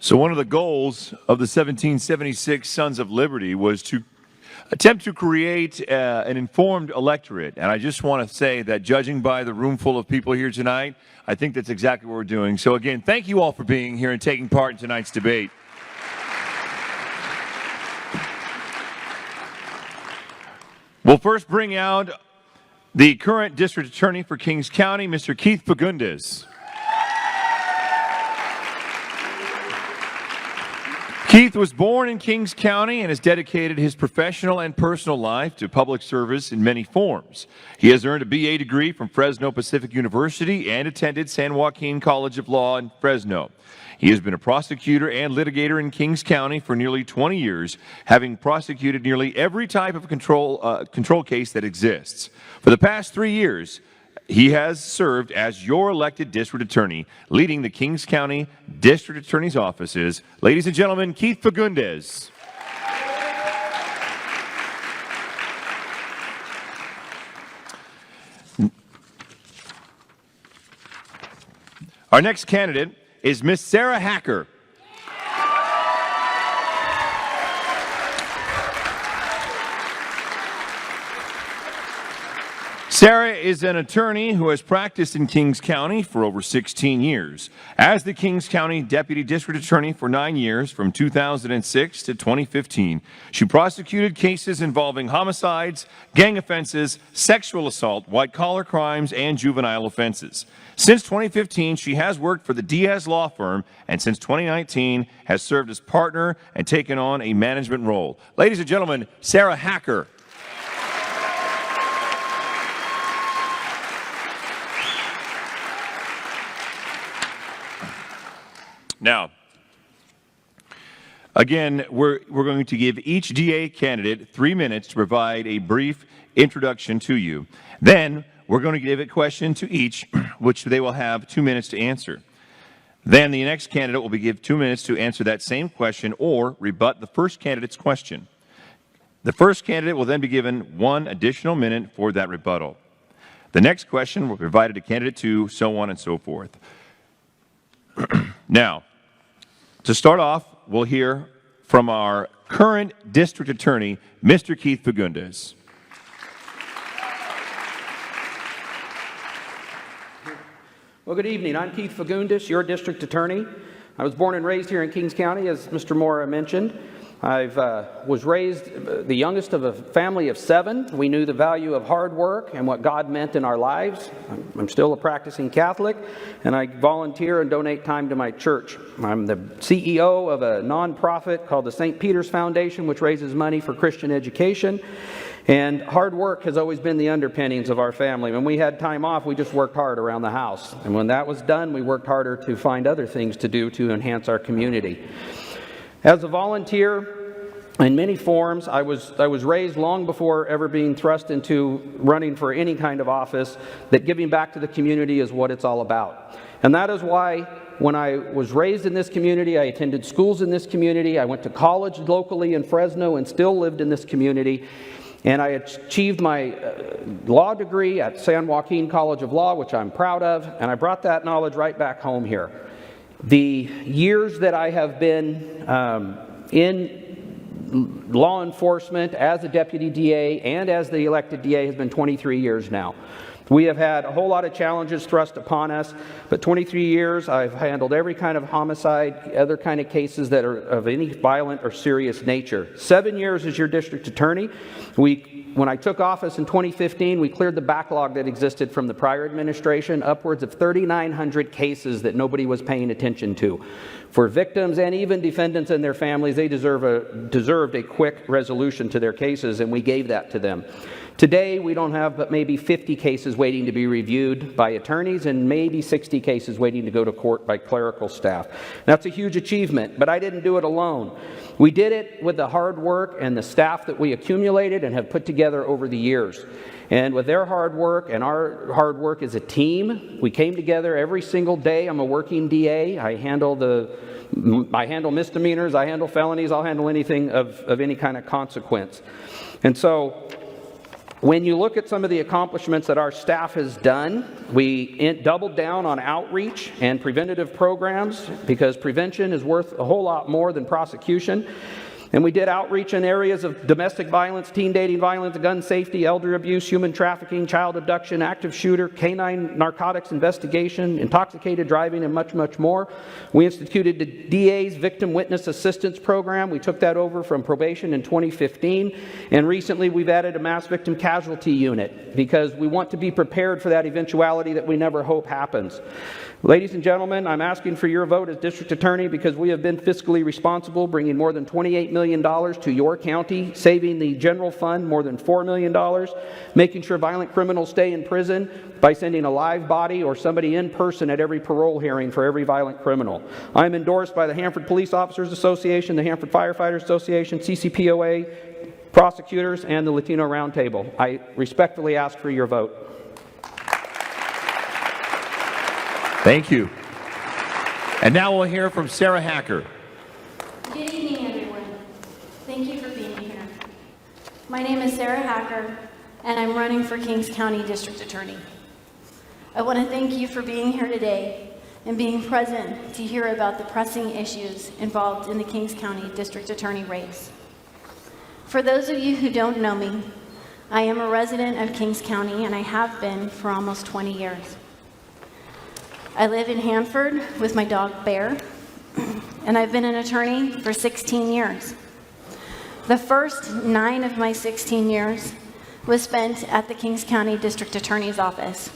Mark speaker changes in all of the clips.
Speaker 1: So one of the goals of the 1776 Sons of Liberty was to attempt to create an informed electorate. And I just want to say that judging by the room full of people here tonight, I think that's exactly what we're doing. So again, thank you all for being here and taking part in tonight's debate. We'll first bring out the current district attorney for Kings County, Mr. Keith Fagundes. Keith was born in Kings County and has dedicated his professional and personal life to public service in many forms. He has earned a BA degree from Fresno Pacific University and attended San Joaquin College of Law in Fresno. He has been a prosecutor and litigator in Kings County for nearly 20 years, having prosecuted nearly every type of control case that exists. For the past 3 years, he has served as your elected district attorney, leading the Kings County District Attorney's offices. Ladies and gentlemen, Keith Fagundes. Our next candidate is Miss Sarah Hacker. Sarah is an attorney who has practiced in Kings County for over 16 years. As the Kings County Deputy District Attorney for 9 years, from 2006 to 2015, she prosecuted cases involving homicides, gang offenses, sexual assault, white-collar crimes, and juvenile offenses. Since 2015, she has worked for the Diaz Law Firm, and since 2019 has served as partner and taken on a management role. Ladies and gentlemen, Sarah Hacker. Now, again, we're going to give each DA candidate 3 minutes to provide a brief introduction to you. Then, we're going to give a question to each, which they will have 2 minutes to answer. Then the next candidate will be given 2 minutes to answer that same question or rebut the first candidate's question. The first candidate will then be given 1 additional minute for that rebuttal. The next question will be provided to candidate 2, so on and so forth. Now, to start off, we'll hear from our current district attorney, Mr. Keith Fagundes.
Speaker 2: Well, good evening. I'm Keith Fagundes, your district attorney. I was born and raised here in Kings County, as Mr. Mora mentioned. I was raised the youngest of a family of 7. We knew the value of hard work and what God meant in our lives. I'm still a practicing Catholic, and I volunteer and donate time to my church. I'm the CEO of a nonprofit called the St. Peter's Foundation, which raises money for Christian education. And hard work has always been the underpinnings of our family. When we had time off, we just worked hard around the house. And when that was done, we worked harder to find other things to do to enhance our community. As a volunteer in many forms, I was raised long before ever being thrust into running for any kind of office that giving back to the community is what it's all about. And that is why when I was raised in this community, I attended schools in this community, I went to college locally in Fresno and still lived in this community. And I achieved my law degree at San Joaquin College of Law, which I'm proud of, and I brought that knowledge right back home here. The years that I have been in law enforcement as a deputy DA and as the elected DA has been 23 years now. We have had a whole lot of challenges thrust upon us, but 23 years I've handled every kind of homicide, other kind of cases that are of any violent or serious nature. 7 years as your district attorney. When I took office in 2015, we cleared the backlog that existed from the prior administration, upwards of 3,900 cases that nobody was paying attention to. For victims and even defendants and their families, they deserved a quick resolution to their cases, and we gave that to them. Today, we don't have but maybe 50 cases waiting to be reviewed by attorneys and maybe 60 cases waiting to go to court by clerical staff. That's a huge achievement, but I didn't do it alone. We did it with the hard work and the staff that we accumulated and have put together over the years. And with their hard work and our hard work as a team, we came together every single day. I'm a working DA. I handle misdemeanors, I handle felonies, I'll handle anything of any kind of consequence. And so When you look at some of the accomplishments that our staff has done, we doubled down on outreach and preventative programs because prevention is worth a whole lot more than prosecution. And we did outreach in areas of domestic violence, teen dating violence, gun safety, elder abuse, human trafficking, child abduction, active shooter, canine narcotics investigation, intoxicated driving, and much, much more. We instituted the DA's Victim Witness Assistance Program. We took that over from probation in 2015. And recently we've added a mass victim casualty unit because we want to be prepared for that eventuality that we never hope happens. Ladies and gentlemen, I'm asking for your vote as district attorney because we have been fiscally responsible, bringing more than $28 million to your county, saving the general fund more than $4 million, making sure violent criminals stay in prison by sending a live body or somebody in person at every parole hearing for every violent criminal. I'm endorsed by the Hanford Police Officers Association, the Hanford Firefighters Association, CCPOA, prosecutors, and the Latino Roundtable. I respectfully ask for your vote.
Speaker 1: Thank you. And now we'll hear from Sarah Hacker.
Speaker 3: Good evening, everyone. Thank you for being here. My name is Sarah Hacker, and I'm running for Kings County District Attorney. I want to thank you for being here today and being present to hear about the pressing issues involved in the Kings County District Attorney race. For those of you who don't know me, I am a resident of Kings County, and I have been for almost 20 years. I live in Hanford with my dog Bear, and I've been an attorney for 16 years. The first 9 of my 16 years was spent at the Kings County District Attorney's Office.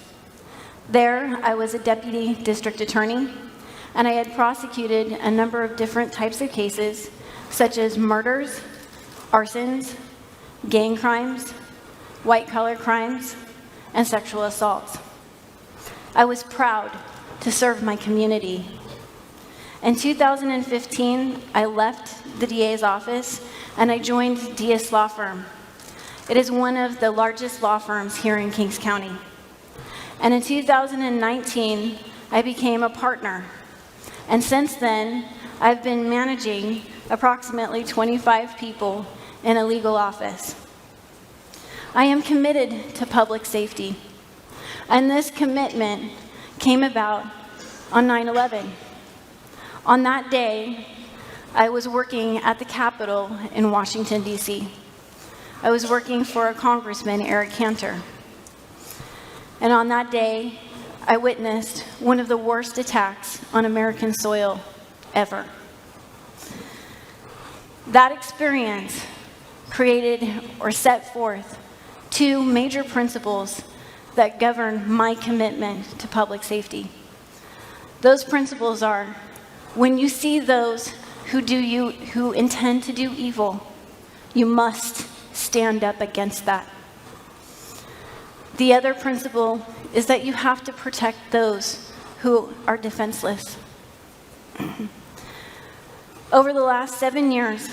Speaker 3: There, I was a deputy district attorney, and I had prosecuted a number of different types of cases, such as murders, arsons, gang crimes, white-collar crimes, and sexual assaults. I was proud to serve my community. In 2015, I left the DA's office and I joined Diaz Law Firm. It is one of the largest law firms here in Kings County. And in 2019, I became a partner. And since then, I've been managing approximately 25 people in a legal office. I am committed to public safety, and this commitment came about on 9/11. On that day, I was working at the Capitol in Washington, D.C. I was working for a Congressman, Eric Cantor. And on that day, I witnessed one of the worst attacks on American soil ever. That experience created or set forth 2 major principles that govern my commitment to public safety. Those principles are, when you see those who intend to do evil, you must stand up against that. The other principle is that you have to protect those who are defenseless. Over the last 7 years,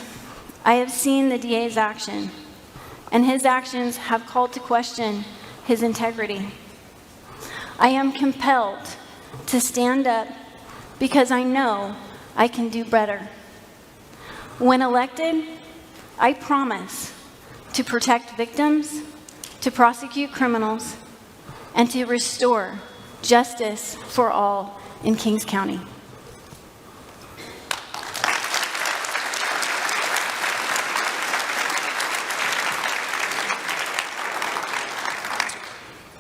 Speaker 3: I have seen the DA's action, and his actions have called to question his integrity. I am compelled to stand up because I know I can do better. When elected, I promise to protect victims, to prosecute criminals, and to restore justice for all in Kings County.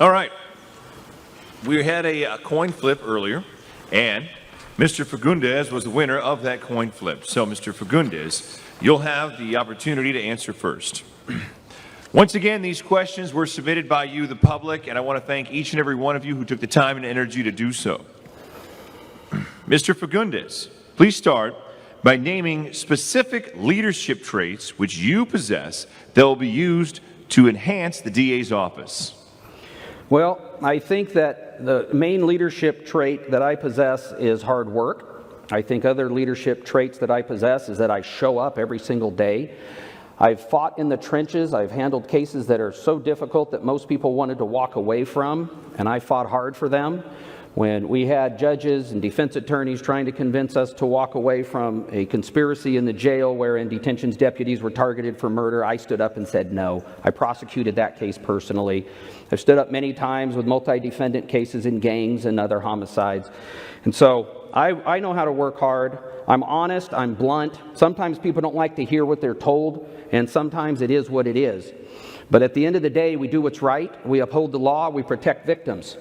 Speaker 1: All right. We had a coin flip earlier, and Mr. Fagundes was the winner of that coin flip. So, Mr. Fagundes, you'll have the opportunity to answer first. Once again, these questions were submitted by you, the public, and I want to thank each and every one of you who took the time and energy to do so. Mr. Fagundes, please start by naming specific leadership traits which you possess that will be used to enhance the DA's office.
Speaker 2: Well, I think that the main leadership trait that I possess is hard work. I think other leadership traits that I possess is that I show up every single day. I've fought in the trenches. I've handled cases that are so difficult that most people wanted to walk away from, and I fought hard for them. when we had judges and defense attorneys trying to convince us to walk away from a conspiracy in the jail wherein detentions deputies were targeted for murder, I stood up and said no. I prosecuted that case personally. I've stood up many times with multi-defendant cases in gangs and other homicides. And so I know how to work hard. I'm honest, I'm blunt. Sometimes people don't like to hear what they're told, and sometimes it is what it is. But at the end of the day, we do what's right, we uphold the law, we protect victims.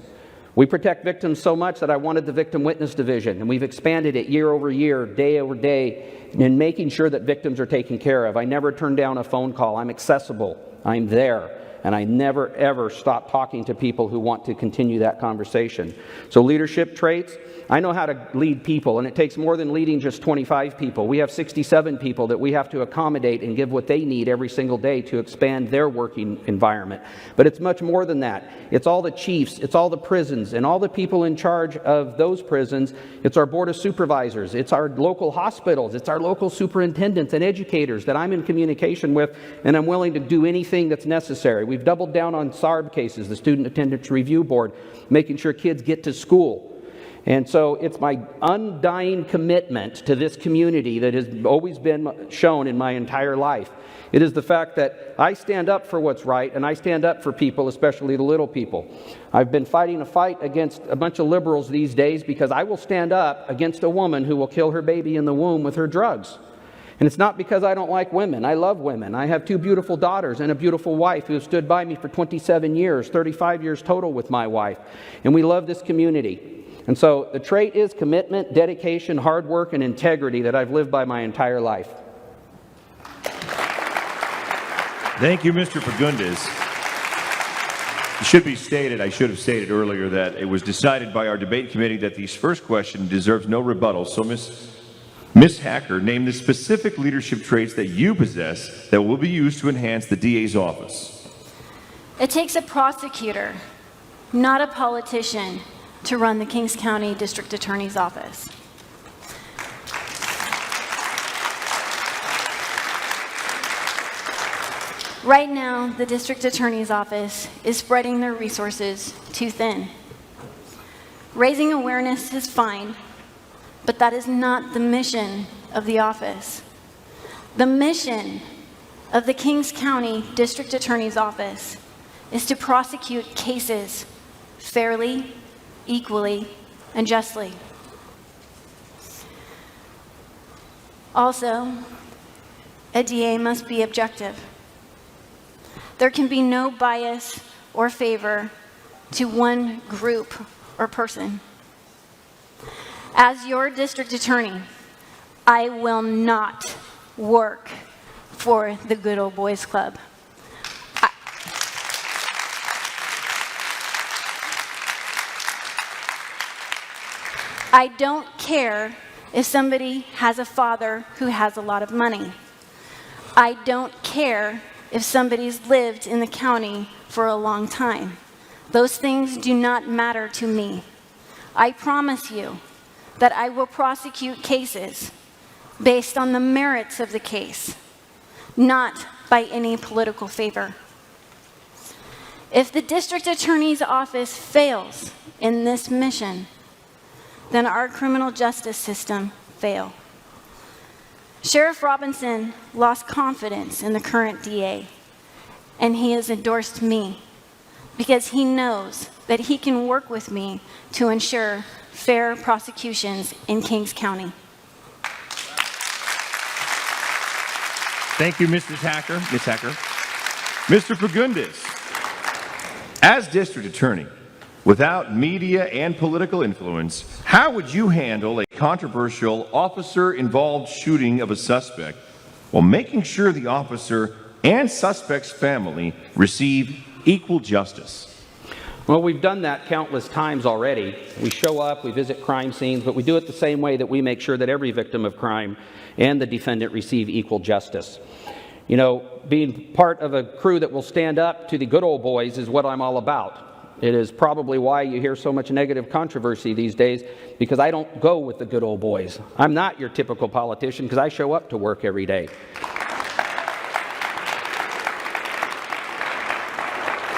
Speaker 2: We protect victims so much that I wanted the Victim Witness Division, and we've expanded it year over year, day over day, in making sure that victims are taken care of. I never turn down a phone call. I'm accessible. I'm there. And I never, ever stop talking to people who want to continue that conversation. So leadership traits, I know how to lead people, and it takes more than leading just 25 people. We have 67 people that we have to accommodate and give what they need every single day to expand their working environment. But it's much more than that. It's all the chiefs, it's all the prisons, and all the people in charge of those prisons. It's our board of supervisors, it's our local hospitals, it's our local superintendents and educators that I'm in communication with, and I'm willing to do anything that's necessary. We've doubled down on SARB cases, the Student Attendance Review Board, making sure kids get to school. And so it's my undying commitment to this community that has always been shown in my entire life. It is the fact that I stand up for what's right, and I stand up for people, especially the little people. I've been fighting a fight against a bunch of liberals these days because I will stand up against a woman who will kill her baby in the womb with her drugs. And it's not because I don't like women. I love women. I have 2 beautiful daughters and a beautiful wife who has stood by me for 27 years, 35 years total with my wife. And we love this community. And so the trait is commitment, dedication, hard work, and integrity that I've lived by my entire life.
Speaker 1: Thank you, Mr. Fagundes. It should be stated, I should have stated earlier, that it was decided by our debate committee that this first question deserves no rebuttal. So Ms. Hacker, name the specific leadership traits that you possess that will be used to enhance the DA's office.
Speaker 3: It takes a prosecutor, not a politician, to run the Kings County District Attorney's office. Right now, the District Attorney's office is spreading their resources too thin. Raising awareness is fine, but that is not the mission of the office. The mission of the Kings County District Attorney's office is to prosecute cases fairly, equally, and justly. Also, a DA must be objective. There can be no bias or favor to one group or person. As your district attorney, I will not work for the Good Old Boys Club. I don't care if somebody has a father who has a lot of money. I don't care if somebody's lived in the county for a long time. Those things do not matter to me. I promise you that I will prosecute cases based on the merits of the case, not by any political favor. If the district attorney's office fails in this mission, then our criminal justice system fails. Sheriff Robinson lost confidence in the current DA, and he has endorsed me because he knows that he can work with me to ensure fair prosecutions in Kings County.
Speaker 1: Thank you, Ms. Hacker. Mr. Fagundes, as district attorney, without media and political influence, how would you handle a controversial officer-involved shooting of a suspect while making sure the officer and suspect's family receive equal justice?
Speaker 2: Well, we've done that countless times already. We show up, we visit crime scenes, but we do it the same way that we make sure that every victim of crime and the defendant receive equal justice. You know, being part of a crew that will stand up to the good old boys is what I'm all about. It is probably why you hear so much negative controversy these days, because I don't go with the good old boys. I'm not your typical politician because I show up to work every day.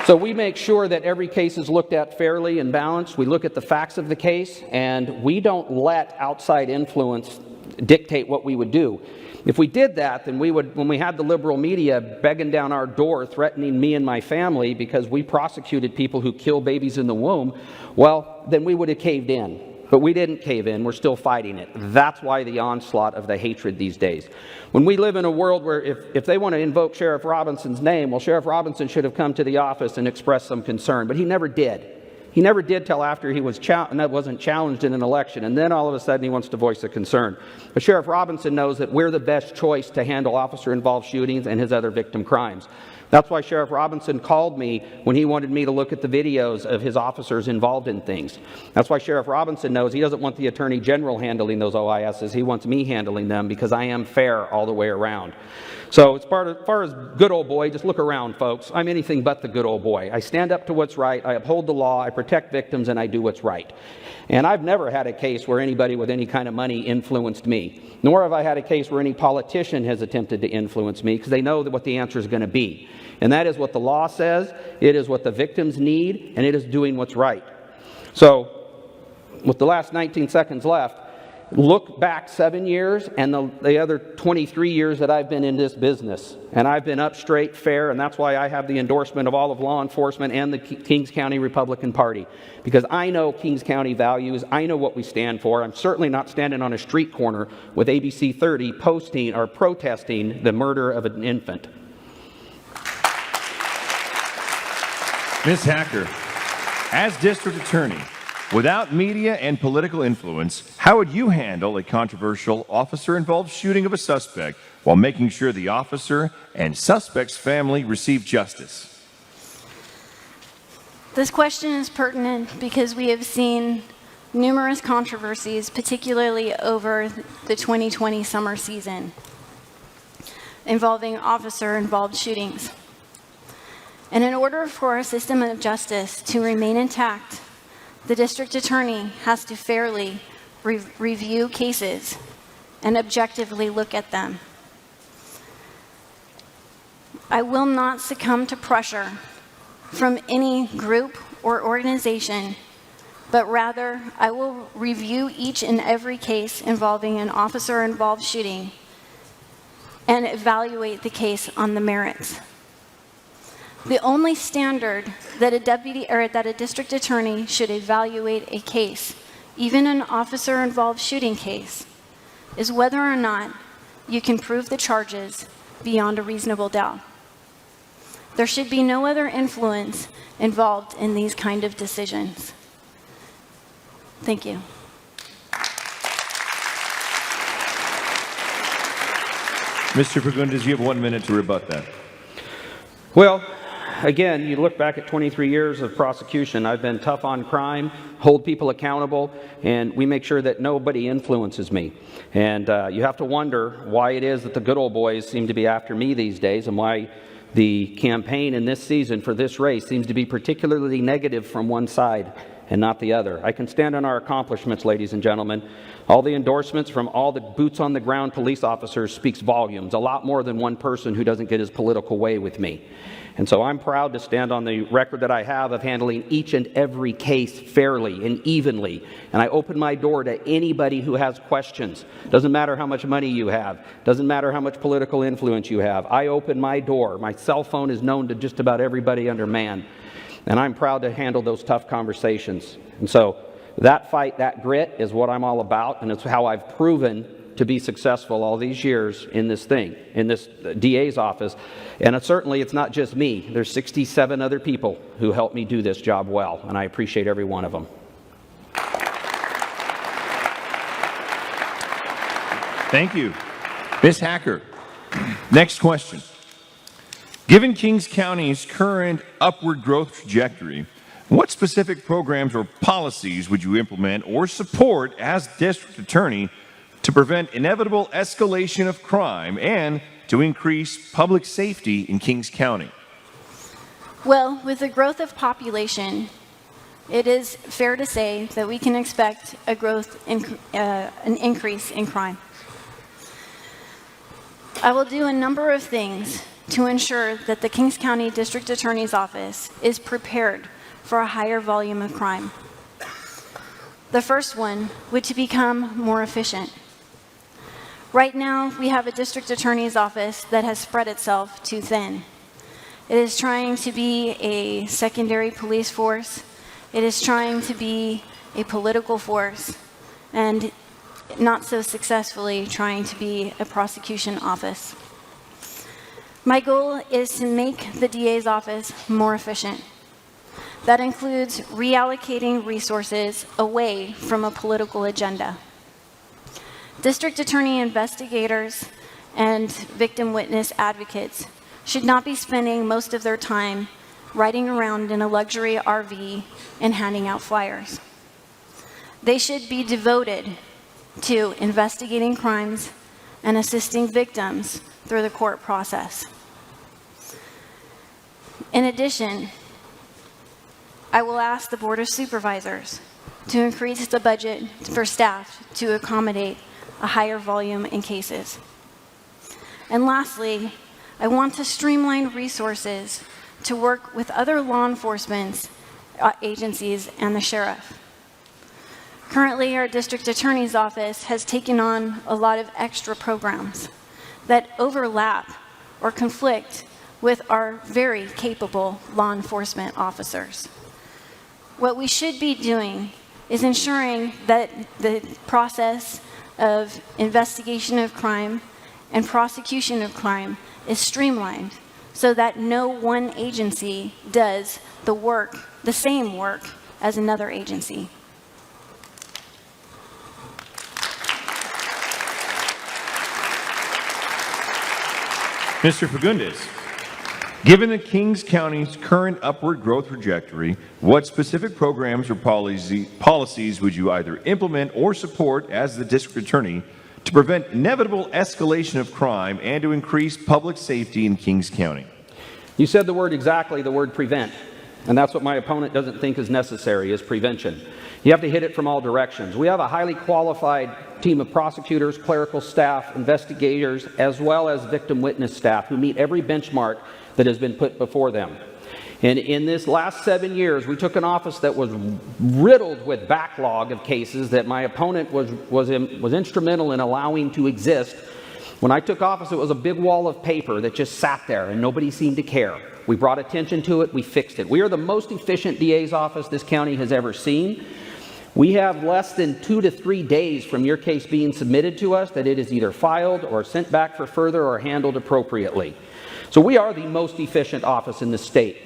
Speaker 2: So we make sure that every case is looked at fairly and balanced. We look at the facts of the case, and we don't let outside influence dictate what we would do. If we did that, then we would, when we had the liberal media begging down our door, threatening me and my family because we prosecuted people who kill babies in the womb, well, then we would have caved in. But we didn't cave in. We're still fighting it. That's why the onslaught of the hatred these days. When we live in a world where if they want to invoke Sheriff Robinson's name, well, Sheriff Robinson should have come to the office and expressed some concern, but he never did. He never did till after he was wasn't challenged in an election, and then all of a sudden he wants to voice a concern. But Sheriff Robinson knows that we're the best choice to handle officer-involved shootings and his other victim crimes. That's why Sheriff Robinson called me when he wanted me to look at the videos of his officers involved in things. That's why Sheriff Robinson knows he doesn't want the Attorney General handling those OISs. He wants me handling them because I am fair all the way around. So as far as good old boy, just look around, folks. I'm anything but the good old boy. I stand up to what's right, I uphold the law, I protect victims, and I do what's right. And I've never had a case where anybody with any kind of money influenced me. Nor have I had a case where any politician has attempted to influence me, because they know what the answer is going to be. And that is what the law says, it is what the victims need, and it is doing what's right. So, with the last 19 seconds left, look back 7 years and the other 23 years that I've been in this business. And I've been up straight, fair, and that's why I have the endorsement of all of law enforcement and the Kings County Republican Party. Because I know Kings County values, I know what we stand for. I'm certainly not standing on a street corner with ABC 30 posting or protesting the murder of an infant.
Speaker 1: Ms. Hacker, as District Attorney, without media and political influence, how would you handle a controversial officer-involved shooting of a suspect while making sure the officer and suspect's family receive justice?
Speaker 3: This question is pertinent because we have seen numerous controversies, particularly over the 2020 summer season, involving officer-involved shootings. And in order for our system of justice to remain intact, the district attorney has to fairly review cases and objectively look at them. I will not succumb to pressure from any group or organization, but rather I will review each and every case involving an officer-involved shooting and evaluate the case on the merits. The only standard that a district attorney should evaluate a case, even an officer-involved shooting case, is whether or not you can prove the charges beyond a reasonable doubt. There should be no other influence involved in these kind of decisions. Thank you.
Speaker 1: Mr. Fagundes, you have 1 minute to rebut that.
Speaker 2: Well, again, you look back at 23 years of prosecution. I've been tough on crime, hold people accountable, and we make sure that nobody influences me. And you have to wonder why it is that the good old boys seem to be after me these days, and why the campaign in this season for this race seems to be particularly negative from one side and not the other. I can stand on our accomplishments, ladies and gentlemen. All the endorsements from all the boots-on-the-ground police officers speaks volumes, a lot more than one person who doesn't get his political way with me. And so I'm proud to stand on the record that I have of handling each and every case fairly and evenly. And I open my door to anybody who has questions. Doesn't matter how much money you have. Doesn't matter how much political influence you have. I open my door. My cell phone is known to just about everybody under man. And I'm proud to handle those tough conversations. And so that fight, that grit is what I'm all about, and it's how I've proven to be successful all these years in this thing, in this DA's office. And certainly it's not just me. There's 67 other people who helped me do this job well, and I appreciate every one of them.
Speaker 1: Thank you. Ms. Hacker, next question. Given Kings County's current upward growth trajectory, what specific programs or policies would you implement or support as district attorney to prevent inevitable escalation of crime and to increase public safety in Kings County?
Speaker 3: Well, with the growth of population, it is fair to say that we can expect a an increase in crime. I will do a number of things to ensure that the Kings County District Attorney's Office is prepared for a higher volume of crime. The first one would to become more efficient. Right now, we have a district attorney's office that has spread itself too thin. It is trying to be a secondary police force. It is trying to be a political force, and not so successfully trying to be a prosecution office. My goal is to make the DA's office more efficient. That includes reallocating resources away from a political agenda. District attorney investigators and victim witness advocates should not be spending most of their time riding around in a luxury RV and handing out flyers. They should be devoted to investigating crimes and assisting victims through the court process. In addition, I will ask the Board of Supervisors to increase the budget for staff to accommodate a higher volume in cases. And lastly, I want to streamline resources to work with other law enforcement agencies and the sheriff. Currently, our district attorney's office has taken on a lot of extra programs that overlap or conflict with our very capable law enforcement officers. What we should be doing is ensuring that the process of investigation of crime and prosecution of crime is streamlined so that no one agency does the same work as another agency.
Speaker 1: Mr. Fagundes, given the Kings County's current upward growth trajectory, what specific programs or policies would you either implement or support as the district attorney to prevent inevitable escalation of crime and to increase public safety in Kings County?
Speaker 2: You said the word prevent, and that's what my opponent doesn't think is necessary, is prevention. You have to hit it from all directions. We have a highly qualified team of prosecutors, clerical staff, investigators, as well as victim witness staff who meet every benchmark that has been put before them. And in this last 7 years, we took an office that was riddled with backlog of cases that my opponent was instrumental in allowing to exist. When I took office, it was a big wall of paper that just sat there and nobody seemed to care. We brought attention to it, we fixed it. We are the most efficient DA's office this county has ever seen. We have less than 2 to 3 days from your case being submitted to us that it is either filed or sent back for further or handled appropriately. So we are the most efficient office in the state,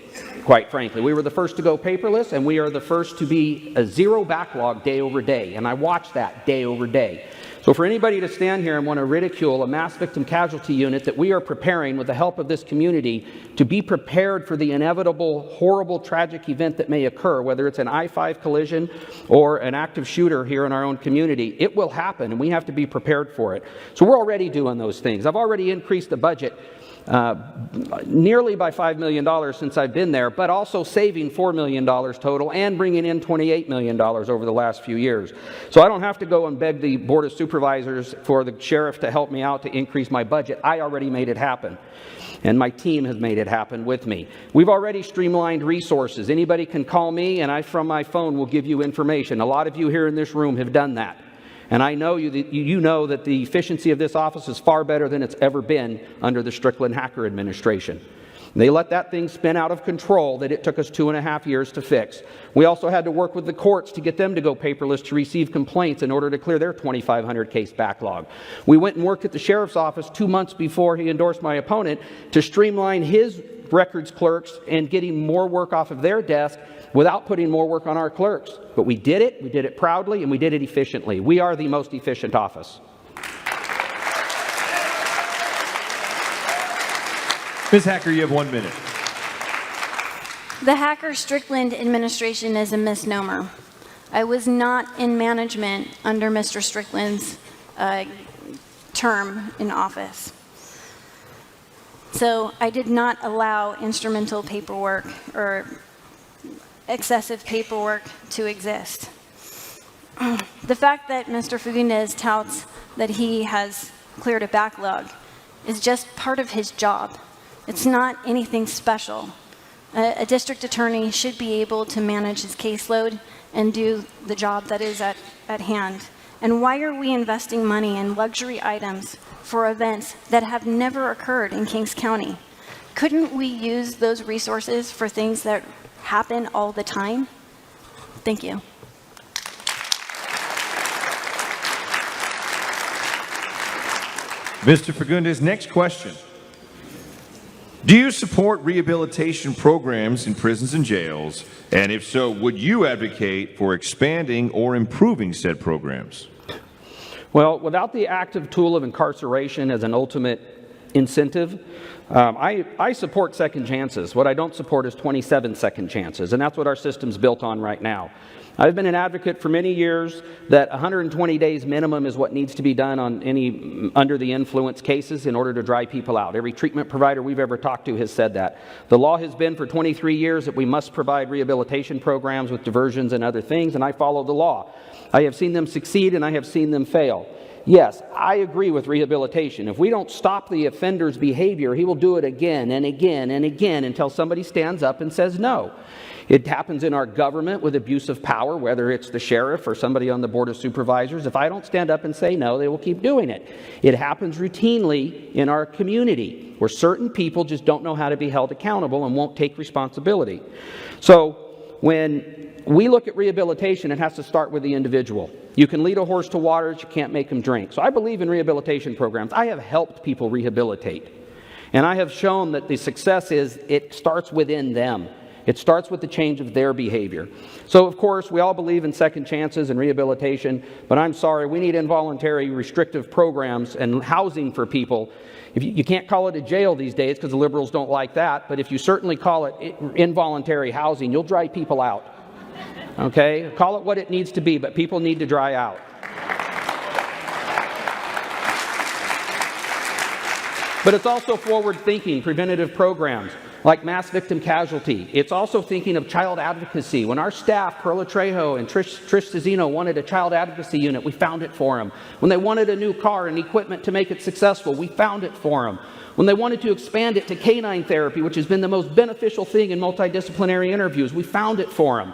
Speaker 2: quite frankly. We were the first to go paperless, and we are the first to be a zero backlog day over day, and I watch that day over day. So for anybody to stand here and want to ridicule a mass victim casualty unit that we are preparing with the help of this community to be prepared for the inevitable, horrible, tragic event that may occur, whether it's an I-5 collision or an active shooter here in our own community, it will happen, and we have to be prepared for it. So we're already doing those things. I've already increased the budget nearly by $5 million since I've been there, but also saving $4 million total and bringing in $28 million over the last few years. So I don't have to go and beg the Board of Supervisors for the sheriff to help me out to increase my budget. I already made it happen. And my team has made it happen with me. We've already streamlined resources. Anybody can call me, and I, from my phone, will give you information. A lot of you here in this room have done that. And I know you know that the efficiency of this office is far better than it's ever been under the Strickland Hacker administration. They let that thing spin out of control that it took us 2.5 years to fix. We also had to work with the courts to get them to go paperless to receive complaints in order to clear their 2,500 case backlog. We went and worked at the sheriff's office 2 months before he endorsed my opponent to streamline his records clerks and getting more work off of their desk without putting more work on our clerks. But we did it proudly, and we did it efficiently. We are the most efficient office.
Speaker 1: Ms. Hacker, you have 1 minute.
Speaker 3: The Hacker-Strickland administration is a misnomer. I was not in management under Mr. Strickland's term in office. So I did not allow instrumental paperwork or excessive paperwork to exist. The fact that Mr. Fagundes touts that he has cleared a backlog is just part of his job. It's not anything special. A district attorney should be able to manage his caseload and do the job that is at hand. And why are we investing money in luxury items for events that have never occurred in Kings County? Couldn't we use those resources for things that happen all the time? Thank you.
Speaker 1: Mr. Fagundes, next question. Do you support rehabilitation programs in prisons and jails? And if so, would you advocate for expanding or improving said programs?
Speaker 2: Well, without the active tool of incarceration as an ultimate incentive, I support second chances. What I don't support is 27 second chances, and that's what our system's built on right now. I've been an advocate for many years that 120 days minimum is what needs to be done on any under the influence cases in order to dry people out. Every treatment provider we've ever talked to has said that. The law has been for 23 years that we must provide rehabilitation programs with diversions and other things, and I follow the law. I have seen them succeed and I have seen them fail. Yes, I agree with rehabilitation. If we don't stop the offender's behavior, he will do it again and again and again until somebody stands up and says no. It happens in our government with abuse of power, whether it's the sheriff or somebody on the board of supervisors. If I don't stand up and say no, they will keep doing it. It happens routinely in our community where certain people just don't know how to be held accountable and won't take responsibility. So when we look at rehabilitation, it has to start with the individual. You can lead a horse to water, but you can't make him drink. So I believe in rehabilitation programs. I have helped people rehabilitate. And I have shown that the success is it starts within them. It starts with the change of their behavior. So, of course, we all believe in second chances and rehabilitation, but I'm sorry, we need involuntary restrictive programs and housing for people. If you can't call it a jail these days because the liberals don't like that, but if you certainly call it involuntary housing, you'll dry people out. Okay? Call it what it needs to be, but people need to dry out. But it's also forward-thinking, preventative programs like mass victim casualty. It's also thinking of child advocacy. When our staff, Perla Trejo and Trish Cezino, wanted a child advocacy unit, we found it for them. When they wanted a new car and equipment to make it successful, we found it for them. When they wanted to expand it to canine therapy, which has been the most beneficial thing in multidisciplinary interviews, we found it for them.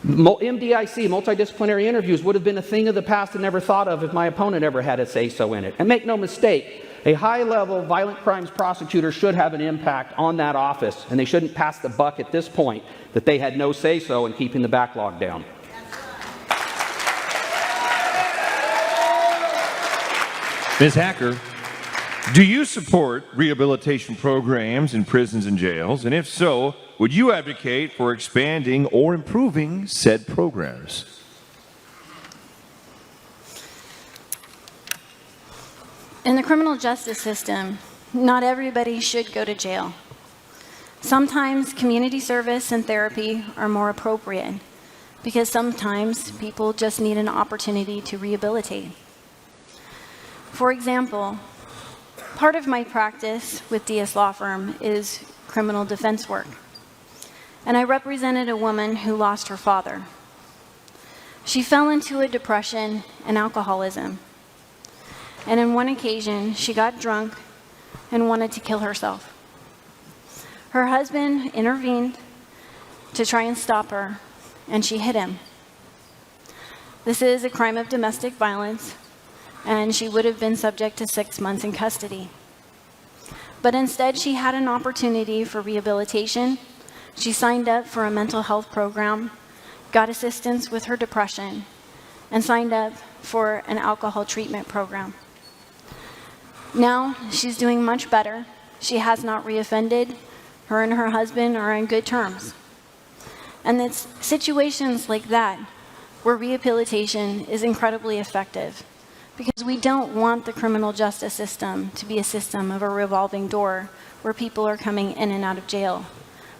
Speaker 2: MDIC, multidisciplinary interviews, would have been a thing of the past and never thought of if my opponent ever had a say-so in it. And make no mistake, a high-level violent crimes prosecutor should have an impact on that office, and they shouldn't pass the buck at this point that they had no say-so in keeping the backlog down.
Speaker 1: Ms. Hacker, do you support rehabilitation programs in prisons and jails? And if so, would you advocate for expanding or improving said programs?
Speaker 3: In the criminal justice system, not everybody should go to jail. Sometimes community service and therapy are more appropriate because sometimes people just need an opportunity to rehabilitate. For example, part of my practice with DS Law Firm is criminal defense work. And I represented a woman who lost her father. She fell into a depression and alcoholism. And on one occasion, she got drunk and wanted to kill herself. Her husband intervened to try and stop her, and she hit him. This is a crime of domestic violence, and she would have been subject to 6 months in custody. But instead, she had an opportunity for rehabilitation. She signed up for a mental health program, got assistance with her depression, and signed up for an alcohol treatment program. Now, she's doing much better. She has not reoffended. Her and her husband are in good terms. And it's situations like that where rehabilitation is incredibly effective, because we don't want the criminal justice system to be a system of a revolving door where people are coming in and out of jail.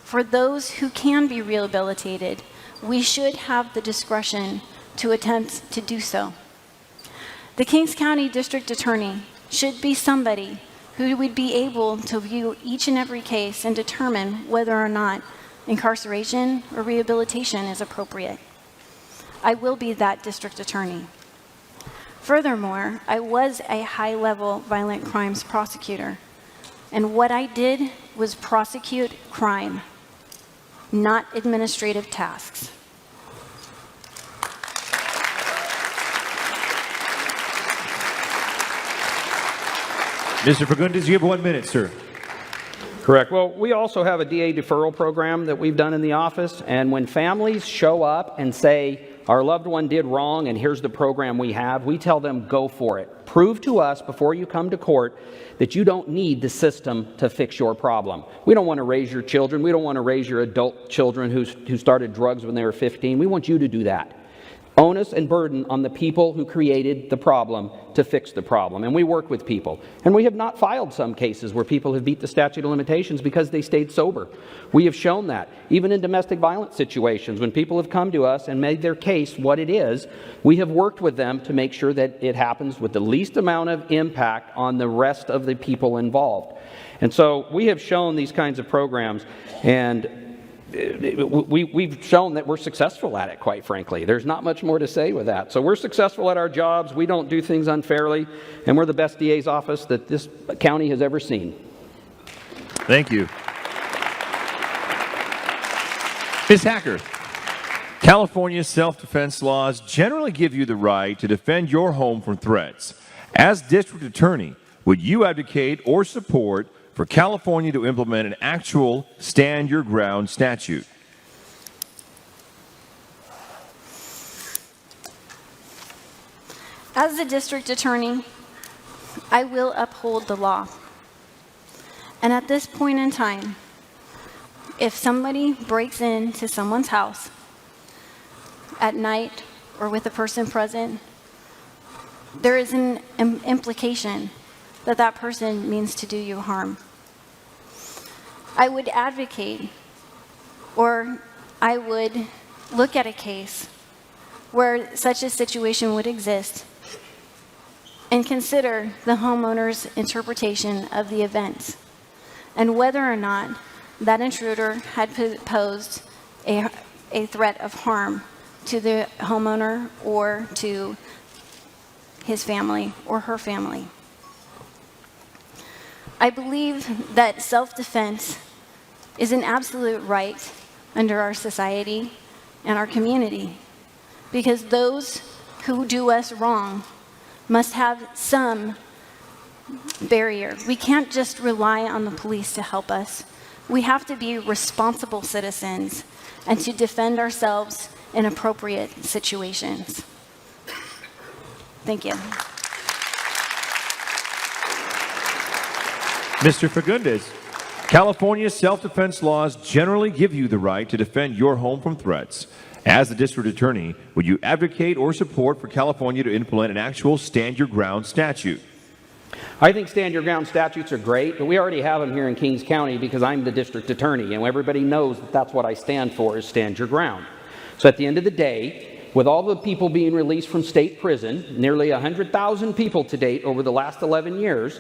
Speaker 3: For those who can be rehabilitated, we should have the discretion to attempt to do so. The Kings County District Attorney should be somebody who would be able to view each and every case and determine whether or not incarceration or rehabilitation is appropriate. I will be that district attorney. Furthermore, I was a high-level violent crimes prosecutor, and what I did was prosecute crime, not administrative tasks.
Speaker 1: Mr. Fagundes, you have 1 minute, sir.
Speaker 2: Correct. Well, we also have a DA deferral program that we've done in the office, and when families show up and say, our loved one did wrong and here's the program we have, we tell them, go for it. Prove to us before you come to court that you don't need the system to fix your problem. We don't want to raise your children. We don't want to raise your adult children who started drugs when they were 15. We want you to do that. Onus and burden on the people who created the problem to fix the problem. And we work with people. And we have not filed some cases where people have beat the statute of limitations because they stayed sober. We have shown that. Even in domestic violence situations, when people have come to us and made their case what it is, we have worked with them to make sure that it happens with the least amount of impact on the rest of the people involved. And so we have shown these kinds of programs, and we've shown that we're successful at it, quite frankly. There's not much more to say with that. So we're successful at our jobs. We don't do things unfairly. And we're the best DA's office that this county has ever seen.
Speaker 1: Thank you. Ms. Hacker, California's self-defense laws generally give you the right to defend your home from threats. As district attorney, would you advocate or support for California to implement an actual stand your ground statute?
Speaker 3: As the district attorney, I will uphold the law. And at this point in time, if somebody breaks into someone's house at night or with a person present, there is an implication that that person means to do you harm. I would advocate, or I would look at a case where such a situation would exist and consider the homeowner's interpretation of the events and whether or not that intruder had posed a threat of harm to the homeowner or to his family or her family. I believe that self-defense is an absolute right under our society and our community, because those who do us wrong must have some barrier. We can't just rely on the police to help us. We have to be responsible citizens and to defend ourselves in appropriate situations. Thank you.
Speaker 1: Mr. Fagundes, California's self-defense laws generally give you the right to defend your home from threats. As the district attorney, would you advocate or support for California to implement an actual stand your ground statute?
Speaker 2: I think stand your ground statutes are great, but we already have them here in Kings County because I'm the district attorney, and everybody knows that that's what I stand for, is stand your ground. So at the end of the day, with all the people being released from state prison, nearly 100,000 people to date over the last 11 years,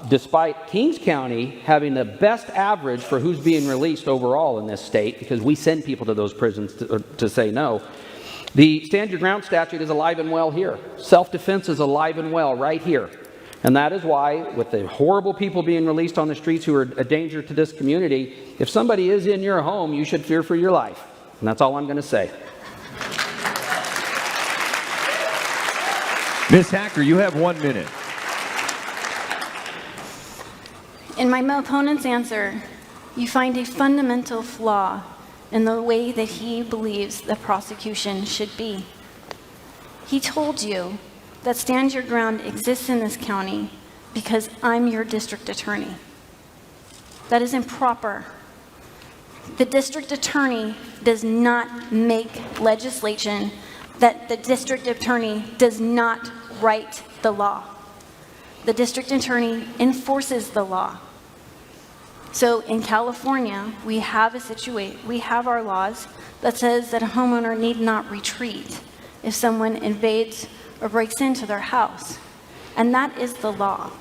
Speaker 2: despite Kings County having the best average for who's being released overall in this state, because we send people to those prisons to say no, the stand your ground statute is alive and well here. Self-defense is alive and well right here. And that is why, with the horrible people being released on the streets who are a danger to this community, if somebody is in your home, you should fear for your life. And that's all I'm going to say.
Speaker 1: Ms. Hacker, you have 1 minute.
Speaker 3: In my opponent's answer, you find a fundamental flaw in the way that he believes the prosecution should be. He told you that stand your ground exists in this county because I'm your district attorney. That is improper. The district attorney does not make legislation, that the district attorney does not write the law. The district attorney enforces the law. So in California, we have our laws that says that a homeowner need not retreat if someone invades or breaks into their house. And that is the law.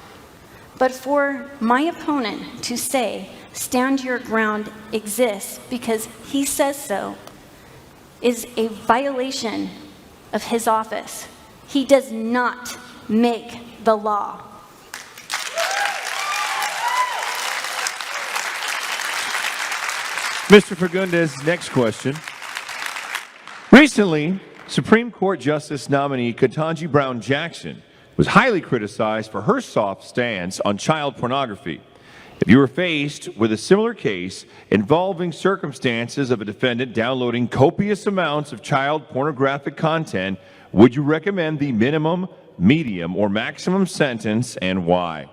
Speaker 3: But for my opponent to say, stand your ground exists because he says so, is a violation of his office. He does not make the law.
Speaker 1: Mr. Fagundes, next question. Recently, Supreme Court Justice nominee Ketanji Brown Jackson was highly criticized for her soft stance on child pornography. If you were faced with a similar case involving circumstances of a defendant downloading copious amounts of child pornographic content, would you recommend the minimum, medium, or maximum sentence, and why?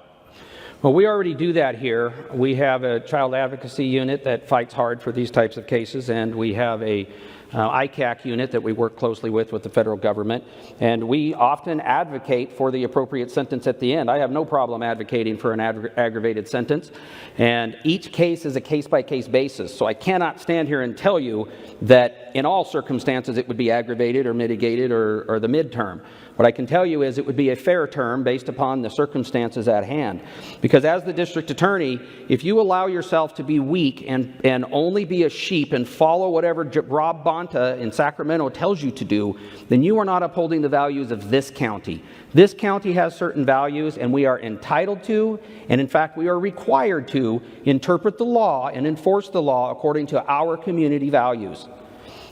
Speaker 2: Well, we already do that here. We have a child advocacy unit that fights hard for these types of cases, and we have a ICAC unit that we work closely with the federal government, and we often advocate for the appropriate sentence at the end. I have no problem advocating for an aggravated sentence, and each case is a case-by-case basis, so I cannot stand here and tell you that in all circumstances it would be aggravated or mitigated or the midterm. What I can tell you is it would be a fair term based upon the circumstances at hand. Because as the district attorney, if you allow yourself to be weak and only be a sheep and follow whatever Rob Bonta in Sacramento tells you to do, then you are not upholding the values of this county. This county has certain values, and we are entitled to, and in fact we are required to, interpret the law and enforce the law according to our community values.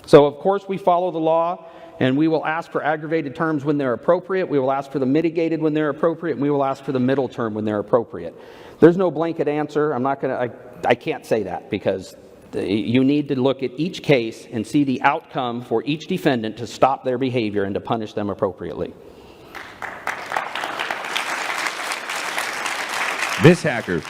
Speaker 2: So of course we follow the law, and we will ask for aggravated terms when they're appropriate. We will ask for the mitigated when they're appropriate. And we will ask for the middle term when they're appropriate. There's no blanket answer. I can't say that because you need to look at each case and see the outcome for each defendant to stop their behavior and to punish them appropriately.
Speaker 1: Ms. Hacker,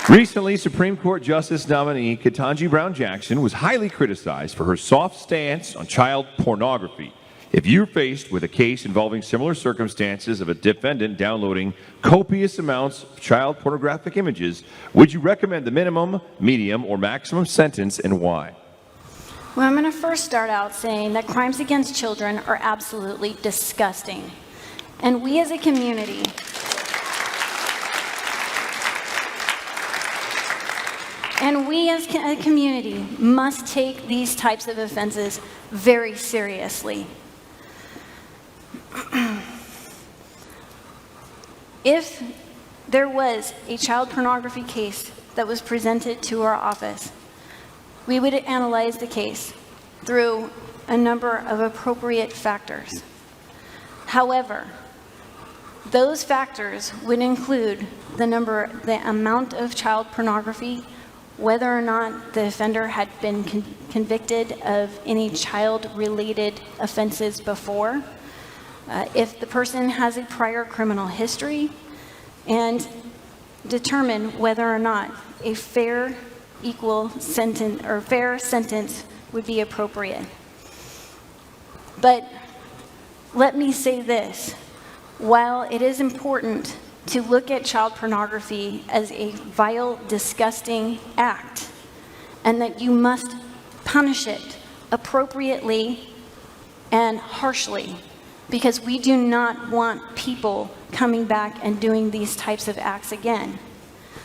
Speaker 1: recently Supreme Court Justice nominee Ketanji Brown Jackson was highly criticized for her soft stance on child pornography. If you're faced with a case involving similar circumstances of a defendant downloading copious amounts of child pornographic images, would you recommend the minimum, medium, or maximum sentence, and why?
Speaker 3: Well, I'm going to first start out saying that crimes against children are absolutely disgusting. And we as a community must take these types of offenses very seriously. If there was a child pornography case that was presented to our office, we would analyze the case through a number of appropriate factors. However, those factors would include the amount of child pornography, whether or not the offender had been convicted of any child-related offenses before, if the person has a prior criminal history, and determine whether or not a fair sentence would be appropriate. But let me say this, while it is important to look at child pornography as a vile, disgusting act, and that you must punish it appropriately and harshly, because we do not want people coming back and doing these types of acts again.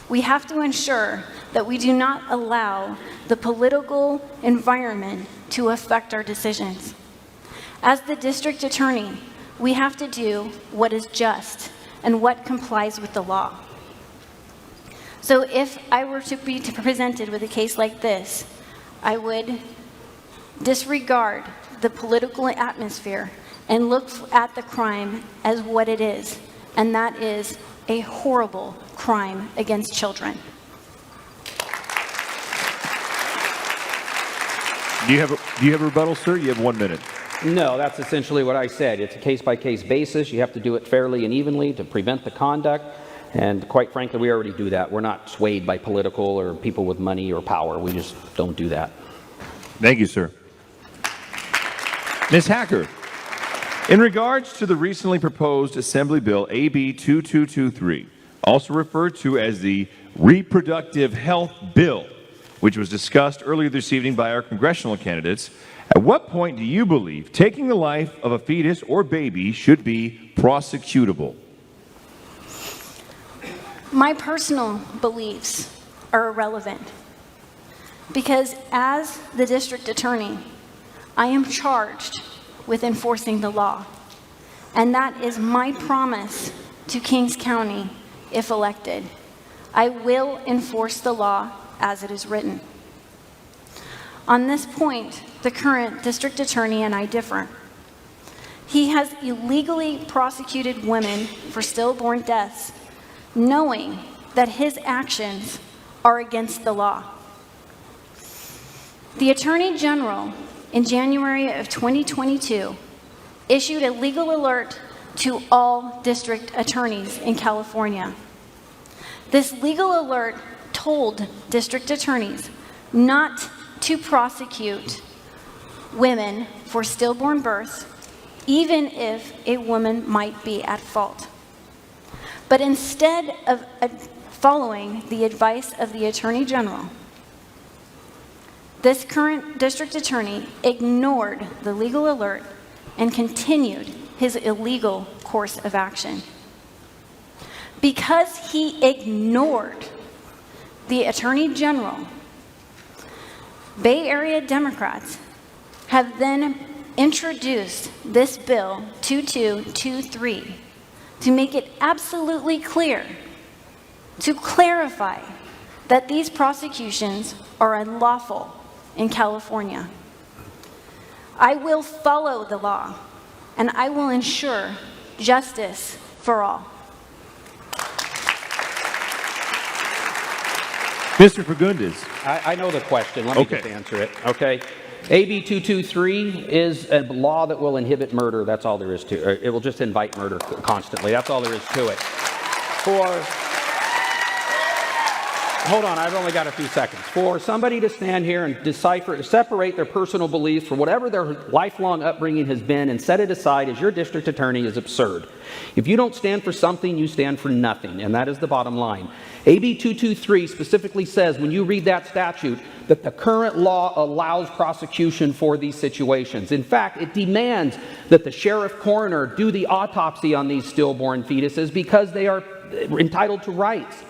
Speaker 3: We have to ensure that we do not allow the political environment to affect our decisions. As the district attorney, we have to do what is just and what complies with the law. So if I were to be presented with a case like this, I would disregard the political atmosphere and look at the crime as what it is, and that is a horrible crime against children.
Speaker 1: Do you have a rebuttal, sir? You have 1 minute.
Speaker 2: No, that's essentially what I said. It's a case-by-case basis. You have to do it fairly and evenly to prevent the conduct. And quite frankly, we already do that. We're not swayed by political or people with money or power. We just don't do that.
Speaker 1: Thank you, sir. Ms. Hacker, in regards to the recently proposed Assembly Bill AB 2223, also referred to as the Reproductive Health Bill, which was discussed earlier this evening by our congressional candidates, at what point do you believe taking the life of a fetus or baby should be prosecutable?
Speaker 3: My personal beliefs are irrelevant because as the district attorney, I am charged with enforcing the law. And that is my promise to Kings County if elected. I will enforce the law as it is written. On this point, the current district attorney and I differ. He has illegally prosecuted women for stillborn deaths, knowing that his actions are against the law. The Attorney General, in January of 2022, issued a legal alert to all district attorneys in California. This legal alert told district attorneys not to prosecute women for stillborn births, even if a woman might be at fault. But instead of following the advice of the Attorney General, this current district attorney ignored the legal alert and continued his illegal course of action. Because he ignored the Attorney General, Bay Area Democrats have then introduced this bill 2223 to make it absolutely clear, to clarify that these prosecutions are unlawful in California. I will follow the law, and I will ensure justice for all.
Speaker 1: Mr. Fagundes.
Speaker 2: I know the question. Let me just answer it. Okay. AB 223 is a law that will inhibit murder. That's all there is to it. It will just invite murder constantly. That's all there is to it. Hold on, I've only got a few seconds. For somebody to stand here and separate their personal beliefs from whatever their lifelong upbringing has been and set it aside as your district attorney is absurd. If you don't stand for something, you stand for nothing, and that is the bottom line. AB 223 specifically says, when you read that statute, that the current law allows prosecution for these situations. In fact, it demands that the sheriff coroner do the autopsy on these stillborn fetuses because they are entitled to rights.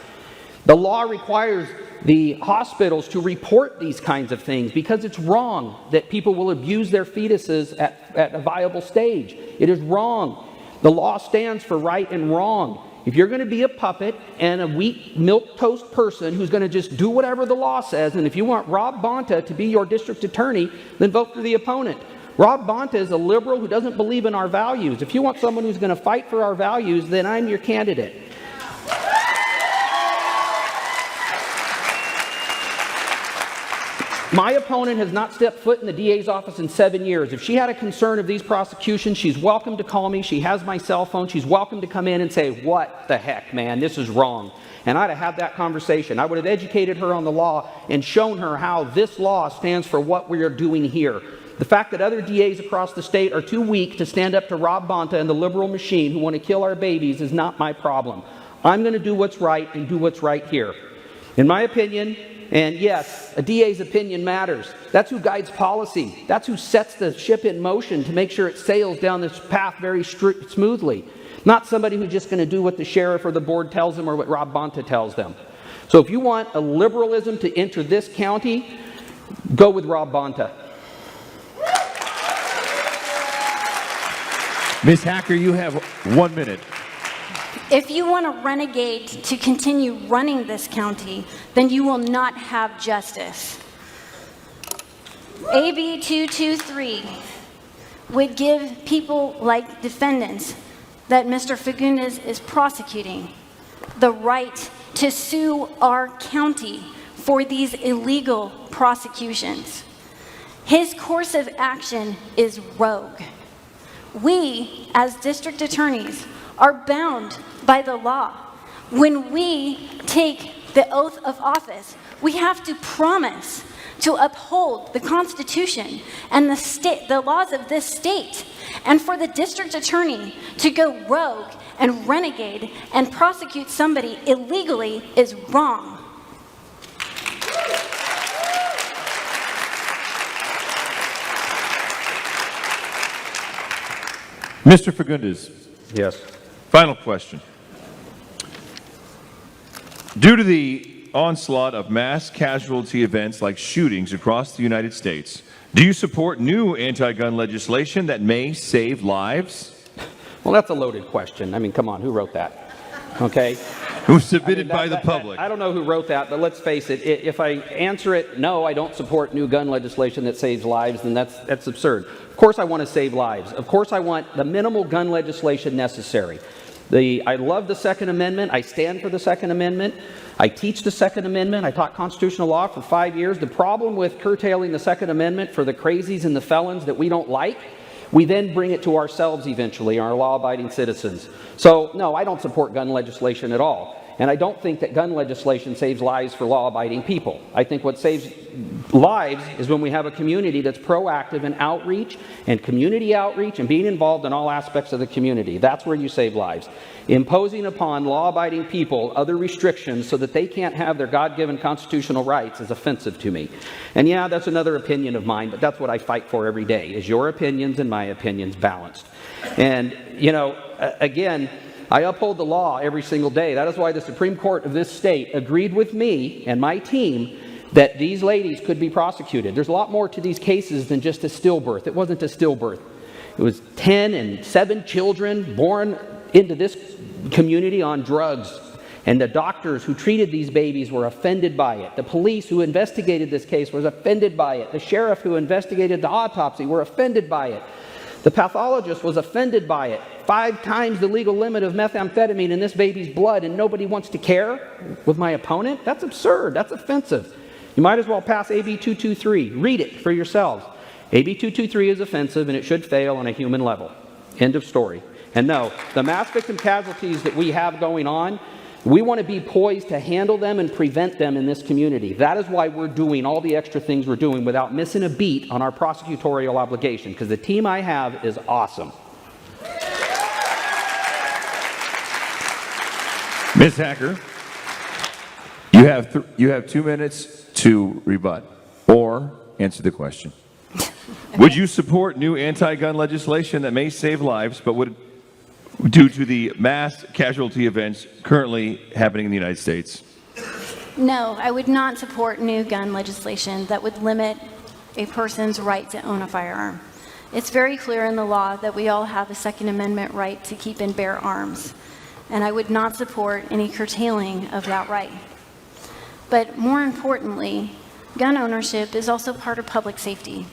Speaker 2: The law requires the hospitals to report these kinds of things because it's wrong that people will abuse their fetuses at a viable stage. It is wrong. The law stands for right and wrong. If you're going to be a puppet and a weak milquetoast person who's going to just do whatever the law says, and if you want Rob Bonta to be your district attorney, then vote for the opponent. Rob Bonta is a liberal who doesn't believe in our values. If you want someone who's going to fight for our values, then I'm your candidate. My opponent has not stepped foot in the DA's office in 7 years. If she had a concern of these prosecutions, she's welcome to call me. She has my cell phone. She's welcome to come in and say, what the heck, man, this is wrong. And I'd have had that conversation. I would have educated her on the law and shown her how this law stands for what we are doing here. The fact that other DAs across the state are too weak to stand up to Rob Bonta and the liberal machine who want to kill our babies is not my problem. I'm going to do what's right and do what's right here. In my opinion, and yes, a DA's opinion matters. That's who guides policy. That's who sets the ship in motion to make sure it sails down this path very smoothly. Not somebody who's just going to do what the sheriff or the board tells them or what Rob Bonta tells them. So if you want a liberalism to enter this county, go with Rob Bonta.
Speaker 1: Ms. Hacker, you have 1 minute.
Speaker 3: If you want a renegade to continue running this county, then you will not have justice. AB 223 would give people like defendants that Mr. Fagundes is prosecuting the right to sue our county for these illegal prosecutions. His course of action is rogue. We, as district attorneys, are bound by the law. When we take the oath of office, we have to promise to uphold the Constitution and the laws of this state. And for the district attorney to go rogue and renegade and prosecute somebody illegally is wrong.
Speaker 1: Mr. Fagundes.
Speaker 2: Yes.
Speaker 1: Final question. Due to the onslaught of mass casualty events like shootings across the United States, do you support new anti-gun legislation that may save lives?
Speaker 2: Well, that's a loaded question. I mean, come on, who wrote that? Okay.
Speaker 1: It was submitted by the public.
Speaker 2: I don't know who wrote that, but let's face it. If I answer it, no, I don't support new gun legislation that saves lives, then that's absurd. Of course I want to save lives. Of course I want the minimal gun legislation necessary. I love the Second Amendment. I stand for the Second Amendment. I teach the Second Amendment. I taught constitutional law for 5 years. The problem with curtailing the Second Amendment for the crazies and the felons that we don't like, we then bring it to ourselves eventually, our law-abiding citizens. So, no, I don't support gun legislation at all. And I don't think that gun legislation saves lives for law-abiding people. I think what saves lives is when we have a community that's proactive in outreach and community outreach and being involved in all aspects of the community. That's where you save lives. Imposing upon law-abiding people other restrictions so that they can't have their God-given constitutional rights is offensive to me. And yeah, that's another opinion of mine, but that's what I fight for every day, is your opinions and my opinions balanced. And, you know, again, I uphold the law every single day. That is why the Supreme Court of this state agreed with me and my team that these ladies could be prosecuted. There's a lot more to these cases than just a stillbirth. It wasn't a stillbirth. It was 10 and 7 children born into this community on drugs. And the doctors who treated these babies were offended by it. The police who investigated this case was offended by it. The sheriff who investigated the autopsy were offended by it. The pathologist was offended by it. 5 times the legal limit of methamphetamine in this baby's blood, and nobody wants to care with my opponent? That's absurd. That's offensive. You might as well pass AB 223. Read it for yourselves. AB 223 is offensive, and it should fail on a human level. End of story. And no, the mass victim casualties that we have going on, we want to be poised to handle them and prevent them in this community. That is why we're doing all the extra things we're doing without missing a beat on our prosecutorial obligation, because the team I have is awesome.
Speaker 1: Ms. Hacker, you have 2 minutes to rebut or answer the question. Would you support new anti-gun legislation that may save lives but would due to the mass casualty events currently happening in the United States?
Speaker 3: No, I would not support new gun legislation that would limit a person's right to own a firearm. It's very clear in the law that we all have a Second Amendment right to keep and bear arms, and I would not support any curtailing of that right. But more importantly, gun ownership is also part of public safety,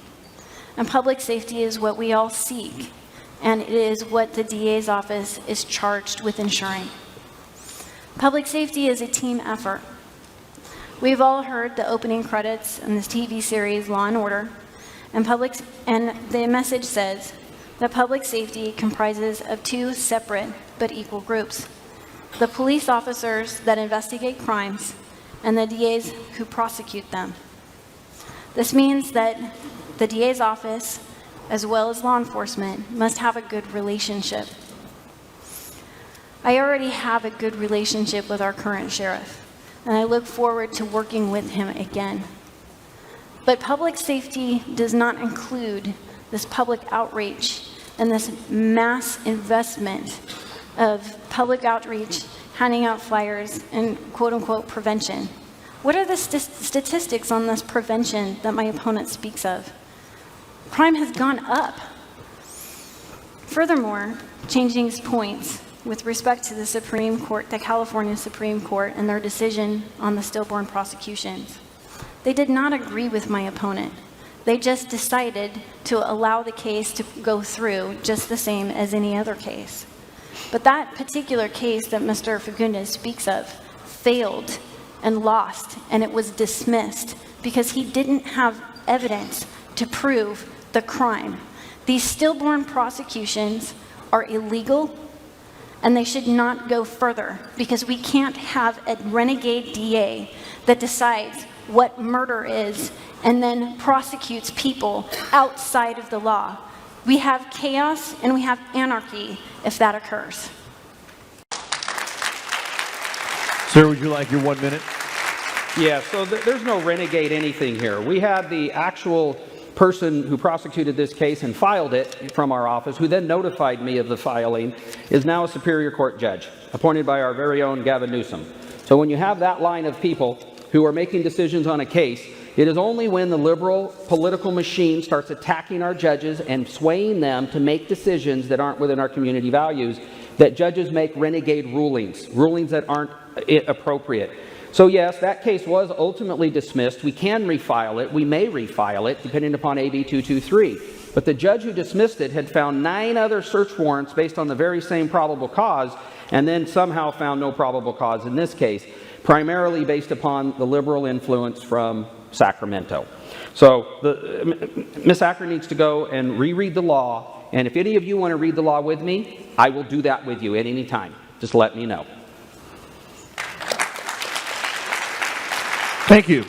Speaker 3: and public safety is what we all seek, and it is what the DA's office is charged with ensuring. Public safety is a team effort. We've all heard the opening credits in this TV series, Law and Order, and the message says that public safety comprises of 2 separate but equal groups: the police officers that investigate crimes and the DAs who prosecute them. This means that the DA's office, as well as law enforcement, must have a good relationship. I already have a good relationship with our current sheriff, and I look forward to working with him again. But public safety does not include this public outreach and this mass investment of public outreach, handing out flyers, and quote-unquote prevention. What are the statistics on this prevention that my opponent speaks of? Crime has gone up. Furthermore, changing points with respect to the Supreme Court, the California Supreme Court, and their decision on the stillborn prosecutions. They did not agree with my opponent. They just decided to allow the case to go through just the same as any other case. But that particular case that Mr. Fagundes speaks of failed and lost, and it was dismissed because he didn't have evidence to prove the crime. These stillborn prosecutions are illegal, and they should not go further, because we can't have a renegade DA that decides what murder is and then prosecutes people outside of the law. We have chaos and we have anarchy if that occurs.
Speaker 1: Sir, would you like your 1 minute?
Speaker 2: Yeah, so there's no renegade anything here. We had the actual person who prosecuted this case and filed it from our office, who then notified me of the filing, is now a Superior Court judge, appointed by our very own Gavin Newsom. So when you have that line of people who are making decisions on a case, it is only when the liberal political machine starts attacking our judges and swaying them to make decisions that aren't within our community values that judges make renegade rulings, rulings that aren't appropriate. So yes, that case was ultimately dismissed. We can refile it. We may refile it, depending upon AB 223. But the judge who dismissed it had found 9 other search warrants based on the very same probable cause, and then somehow found no probable cause in this case, primarily based upon the liberal influence from Sacramento. So Ms. Acker needs to go and reread the law, and if any of you want to read the law with me, I will do that with you at any time. Just let me know.
Speaker 1: Thank you.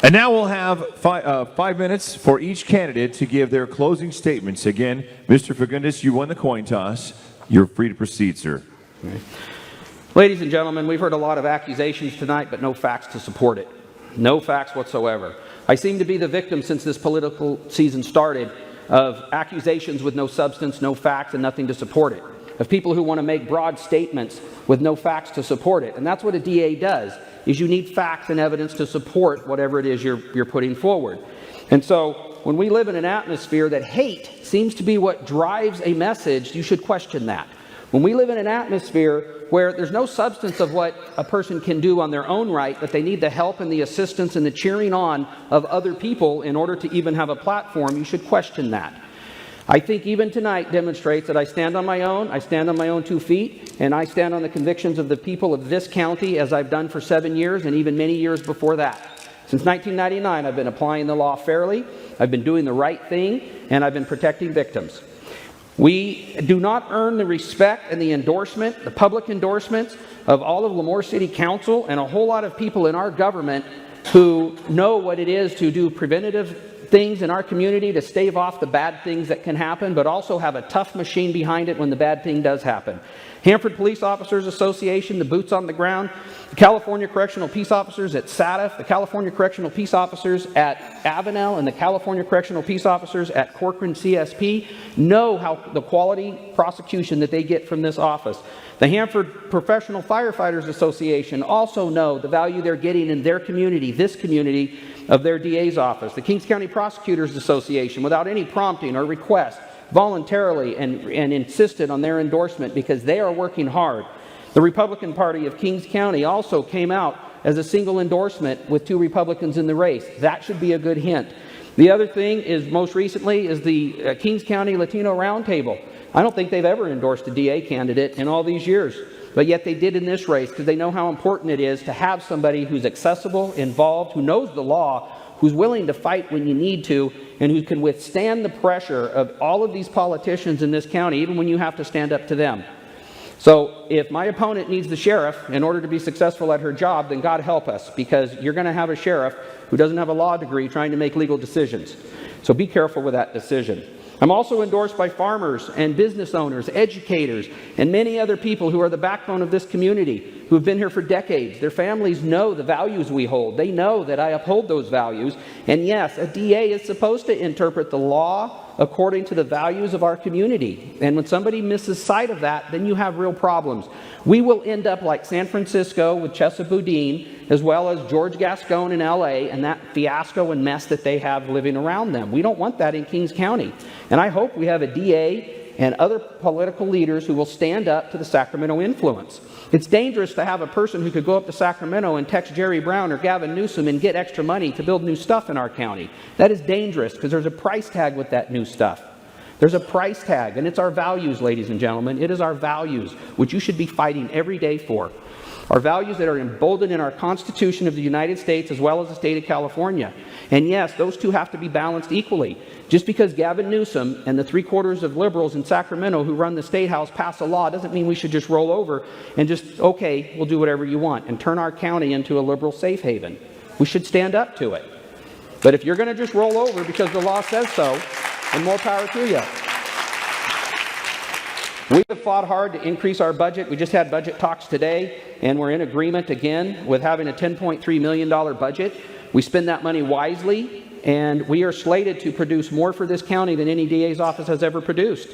Speaker 1: And now we'll have 5 minutes for each candidate to give their closing statements. Again, Mr. Fagundes, you won the coin toss. You're free to proceed, sir.
Speaker 2: Okay. Ladies and gentlemen, we've heard a lot of accusations tonight, but no facts to support it. No facts whatsoever. I seem to be the victim since this political season started of accusations with no substance, no facts, and nothing to support it. Of people who want to make broad statements with no facts to support it. And that's what a DA does, is you need facts and evidence to support whatever it is you're putting forward. And so when we live in an atmosphere that hate seems to be what drives a message, you should question that. When we live in an atmosphere where there's no substance of what a person can do on their own right, but they need the help and the assistance and the cheering on of other people in order to even have a platform, you should question that. I think even tonight demonstrates that I stand on my own 2 feet, and I stand on the convictions of the people of this county as I've done for 7 years and even many years before that. Since 1999, I've been applying the law fairly, I've been doing the right thing, and I've been protecting victims. We do not earn the respect and the endorsement, the public endorsements of all of Lemoore City Council and a whole lot of people in our government who know what it is to do preventative things in our community to stave off the bad things that can happen, but also have a tough machine behind it when the bad thing does happen. Hanford Police Officers Association, the boots on the ground, the California Correctional Peace Officers at SADF, the California Correctional Peace Officers at Avenel, and the California Correctional Peace Officers at Corcoran CSP know how the quality prosecution that they get from this office. The Hanford Professional Firefighters Association also know the value they're getting in their community, this community, of their DA's office. The Kings County Prosecutors Association, without any prompting or request, voluntarily and insisted on their endorsement because they are working hard. The Republican Party of Kings County also came out as a single endorsement with 2 Republicans in the race. That should be a good hint. The other thing is, most recently, is the Kings County Latino Roundtable. I don't think they've ever endorsed a DA candidate in all these years, but yet they did in this race because they know how important it is to have somebody who's accessible, involved, who knows the law, who's willing to fight when you need to, and who can withstand the pressure of all of these politicians in this county, even when you have to stand up to them. So if my opponent needs the sheriff in order to be successful at her job, then God help us, because you're going to have a sheriff who doesn't have a law degree trying to make legal decisions. So be careful with that decision. I'm also endorsed by farmers and business owners, educators, and many other people who are the backbone of this community, who have been here for decades. Their families know the values we hold. They know that I uphold those values. And yes, a DA is supposed to interpret the law according to the values of our community. And when somebody misses sight of that, then you have real problems. We will end up like San Francisco with Chesa Boudin, as well as George Gascon in LA, and that fiasco and mess that they have living around them. We don't want that in Kings County. And I hope we have a DA and other political leaders who will stand up to the Sacramento influence. It's dangerous to have a person who could go up to Sacramento and text Jerry Brown or Gavin Newsom and get extra money to build new stuff in our county. That is dangerous because there's a price tag with that new stuff. There's a price tag, and it's our values, ladies and gentlemen. It is our values, which you should be fighting every day for. Our values that are emboldened in our Constitution of the United States as well as the state of California. And yes, those two have to be balanced equally. Just because Gavin Newsom and the 3/4 of liberals in Sacramento who run the State House pass a law doesn't mean we should just roll over and just, okay, we'll do whatever you want and turn our county into a liberal safe haven. We should stand up to it. But if you're going to just roll over because the law says so, then more power to you. We have fought hard to increase our budget. We just had budget talks today, and we're in agreement again with having a $10.3 million budget. We spend that money wisely, and we are slated to produce more for this county than any DA's office has ever produced.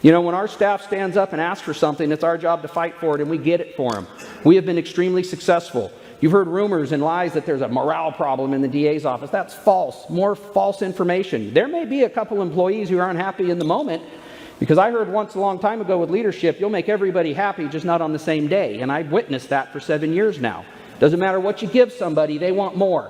Speaker 2: You know, when our staff stands up and asks for something, it's our job to fight for it, and we get it for them. We have been extremely successful. You've heard rumors and lies that there's a morale problem in the DA's office. That's false. More false information. There may be a couple employees who aren't happy in the moment, Because I heard once a long time ago with leadership, you'll make everybody happy, just not on the same day. And I've witnessed that for 7 years now. Doesn't matter what you give somebody, they want more.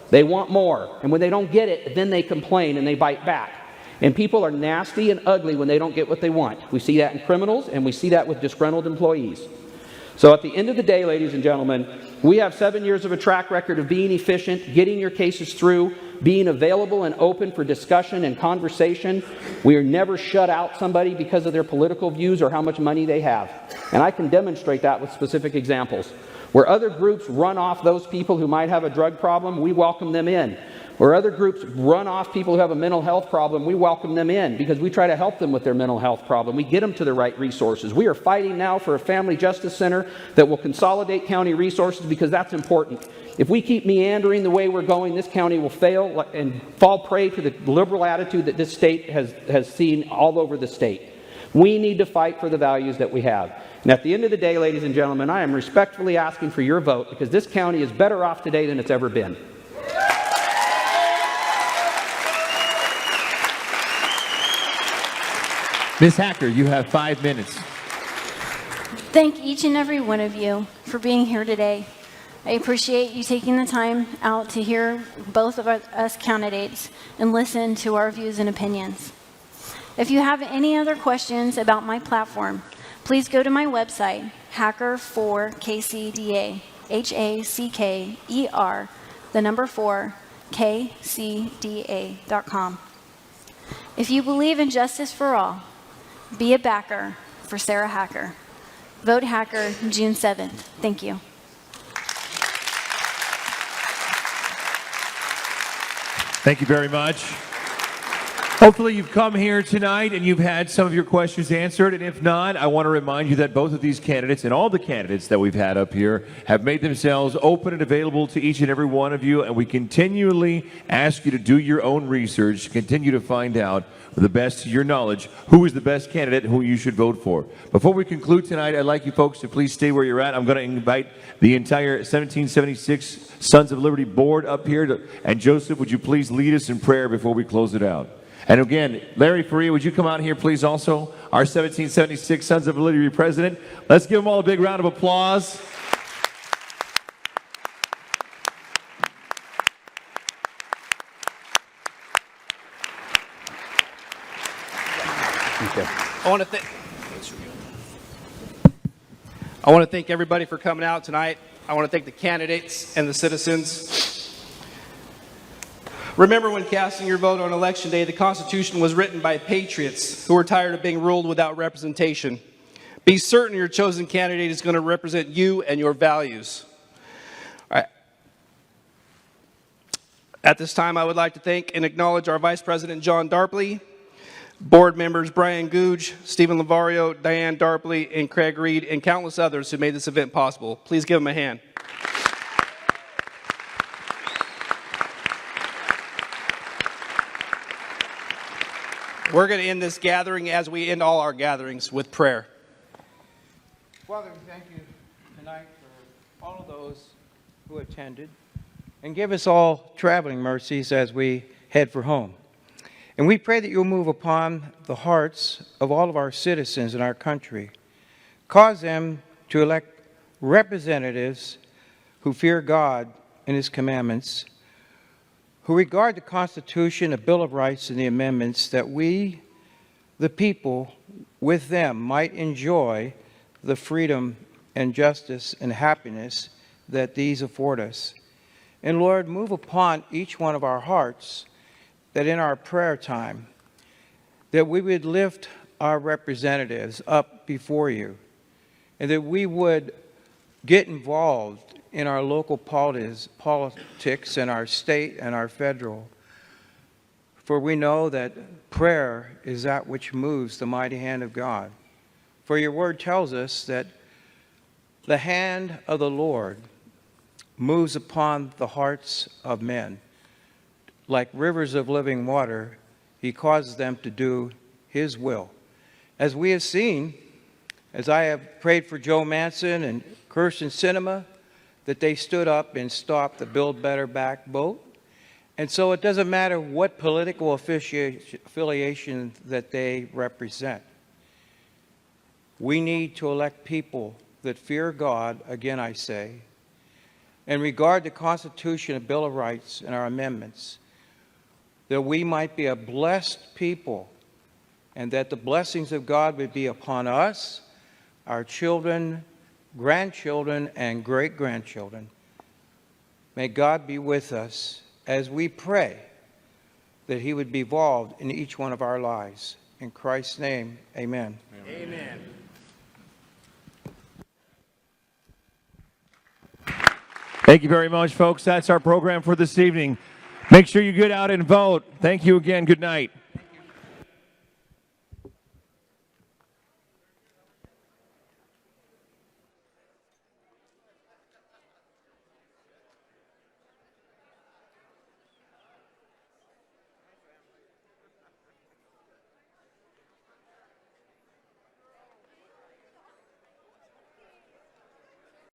Speaker 2: They want more. And when they don't get it, then they complain and they bite back. And people are nasty and ugly when they don't get what they want. We see that in criminals, and we see that with disgruntled employees. So at the end of the day, ladies and gentlemen, we have 7 years of a track record of being efficient, getting your cases through, being available and open for discussion and conversation. We are never shut out somebody because of their political views or how much money they have. And I can demonstrate that with specific examples. Where other groups run off those people who might have a drug problem, we welcome them in. Where other groups run off people who have a mental health problem, we welcome them in because we try to help them with their mental health problem. We get them to the right resources. We are fighting now for a family justice center that will consolidate county resources because that's important. If we keep meandering the way we're going, this county will fail and fall prey to the liberal attitude that this state has seen all over the state. We need to fight for the values that we have. And at the end of the day, ladies and gentlemen, I am respectfully asking for your vote because this county is better off today than it's ever been.
Speaker 1: Ms. Hacker, you have 5 minutes.
Speaker 3: Thank each and every one of you for being here today. I appreciate you taking the time out to hear both of us candidates and listen to our views and opinions. If you have any other questions about my platform, please go to my website, hacker4kcda, HACKER, the number 4, KCDA.com. If you believe in justice for all, be a backer for Sarah Hacker. Vote Hacker June 7th. Thank you.
Speaker 1: Thank you very much. Hopefully you've come here tonight and you've had some of your questions answered, and if not, I want to remind you that both of these candidates and all the candidates that we've had up here have made themselves open and available to each and every one of you, and we continually ask you to do your own research, continue to find out, with the best of your knowledge, who is the best candidate and who you should vote for. Before we conclude tonight, I'd like you folks to please stay where you're at. I'm going to invite the entire 1776 Sons of Liberty board up here, and Joseph, would you please lead us in prayer before we close it out? And again, Larry Faria, would you come out here, please, also? Our 1776 Sons of Liberty president. Let's give them all a big round of applause.
Speaker 4: I want to thank everybody for coming out tonight. I want to thank the candidates and the citizens. Remember, when casting your vote on Election Day, the Constitution was written by patriots who were tired of being ruled without representation. Be certain your chosen candidate is going to represent you and your values. All right. At this time, I would like to thank and acknowledge our Vice President, John Darpley, board members Brian Googe, Stephen Lavario, Diane Darpley, and Craig Reed, and countless others who made this event possible. Please give them a hand. We're going to end this gathering as we end all our gatherings with prayer.
Speaker 5: Father, we thank you tonight for all of those who attended, and give us all traveling mercies as we head for home. And we pray that you'll move upon the hearts of all of our citizens in our country. Cause them to elect representatives who fear God and his commandments, who regard the Constitution, the Bill of Rights, and the amendments, that we, the people, with them might enjoy the freedom and justice and happiness that these afford us. And Lord, move upon each one of our hearts, that in our prayer time, that we would lift our representatives up before you, and that we would get involved in our local politics and our state and our federal. For we know that prayer is that which moves the mighty hand of God. For your word tells us that the hand of the Lord moves upon the hearts of men. Like rivers of living water, he causes them to do his will. As we have seen, as I have prayed for Joe Manson and Kirsten Sinema, that they stood up and stopped the Build Better Back vote. And so it doesn't matter what political affiliation that they represent. We need to elect people that fear God, again I say, and regard the Constitution and Bill of Rights and our amendments, that we might be a blessed people, and that the blessings of God would be upon us, our children, grandchildren, and great-grandchildren. May God be with us as we pray that He would be involved in each one of our lives. In Christ's name, amen.
Speaker 4: Amen.
Speaker 1: Thank you very much, folks. That's our program for this evening. Make sure you get out and vote. Thank you again. Good night.